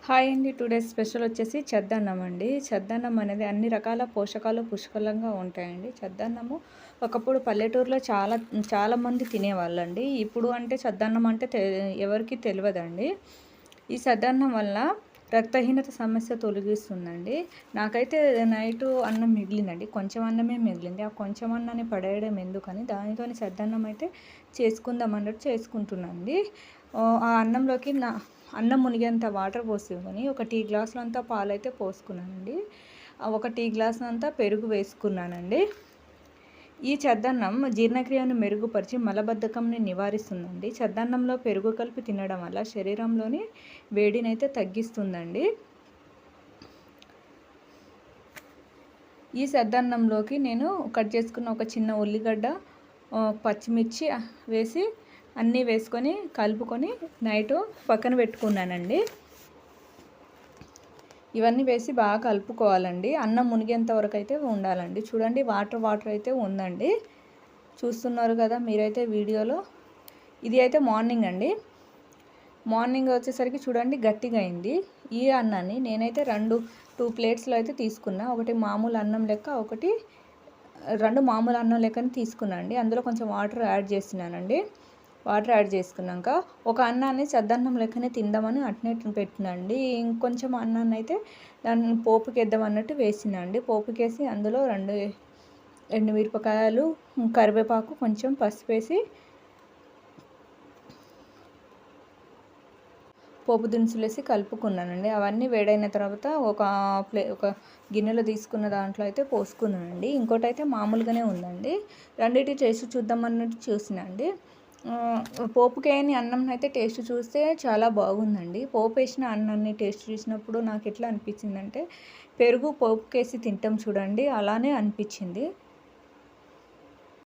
Hi అండి. Today special వచ్చేసి చద్దన్నం అండి. చద్దన్నం అనేది అన్ని రకాల పోషకాలు పుష్కలంగా ఉంటాయండి. చద్దన్నము ఒకప్పుడు పల్లెటూరులో చాలామంది తినేవాళ్ళండి. ఇప్పుడు అంటే చద్దన్నం అంటే ఎవరికీ తెలవదండి. ఈ చద్దన్నం వల్ల రక్తహీనత సమస్య తొలగిస్తుందండి. నాకైతే నైటు అన్నం మిగిలిందండి. కొంచెం అన్నమే మిగిలింది. ఆ కొంచెం అన్నాన్ని పడేయడం ఎందుకని దానితోని చద్దన్నం అయితే చేసుకుందాం అన్నట్టు చేసుకుంటున్నానండి. ఆ అన్నంలోకి అన్నం మునిగేంత వాటర్ పోసుకొని ఒక టీ గ్లాసులంతా పాలైతే పోసుకున్నానండి. ఒక టీ గ్లాసులంతా పెరుగు వేసుకున్నానండి. ఈ చద్దన్నం జీర్ణక్రియను మెరుగుపరిచి మలబద్ధకంని నివారిస్తుందండి. చద్దన్నంలో పెరుగు కలిపి తినడం వల్ల శరీరంలోని వేడినైతే తగ్గిస్తుందండి. ఈ చద్దన్నంలోకి నేను కట్ చేసుకున్న ఒక చిన్న ఉల్లిగడ్డ, పచ్చిమిర్చి వేసి అన్నీ వేసుకొని కలుపుకొని నైటు పక్కన పెట్టుకున్నానండి. ఇవన్నీ వేసి బాగా కలుపుకోవాలండి. అన్నం మునిగేంత వరకు అయితే ఉండాలండి. చూడండి వాటర్ అయితే ఉందండి. చూస్తున్నారు కదా మీరైతే వీడియోలో. ఇది అయితే మార్నింగ్ అండి. మార్నింగ్ వచ్చేసరికి చూడండి గట్టిగా అయింది. ఈ అన్నాన్ని నేనైతే 2 ప్లేట్స్లో అయితే తీసుకున్నా. ఒకటి మామూలు అన్నం లెక్క, ఒకటి 2 మామూలు అన్నం లెక్కని తీసుకున్నా అండి. అందులో కొంచెం వాటర్ యాడ్ చేస్తున్నానండి. వాటర్ యాడ్ చేసుకున్నాక ఒక అన్నాన్ని చద్దన్నం లెక్కనే తిందామని అట్నే పెట్టినండి. ఇంకొంచెం అన్నాన్ని అయితే దాన్ని పోపుకేద్దాం అన్నట్టు వేసినండి. పోపుకేసి అందులో 2 ఎండుమిరపకాయలు, కరివేపాకు, కొంచెం పసుపు వేసి పోపు దినుసులు వేసి కలుపుకున్నానండి. అవన్నీ వేడైన తర్వాత ఒక గిన్నెలో తీసుకున్న దాంట్లో అయితే పోసుకున్నానండి. ఇంకోటి అయితే మామూలుగానే ఉందండి. రెండిటి టేస్ట్ చూద్దాం అన్నట్టు చూసినండి. పోపుకేయని అన్నం అయితే టేస్ట్ చూస్తే చాలా బాగుందండి. పోపు వేసిన అన్నాన్ని టేస్ట్ చూసినప్పుడు నాకు ఎట్లా అనిపించిందంటే పెరుగు పోపుకేసి తింటాం చూడండి అలానే అనిపించింది.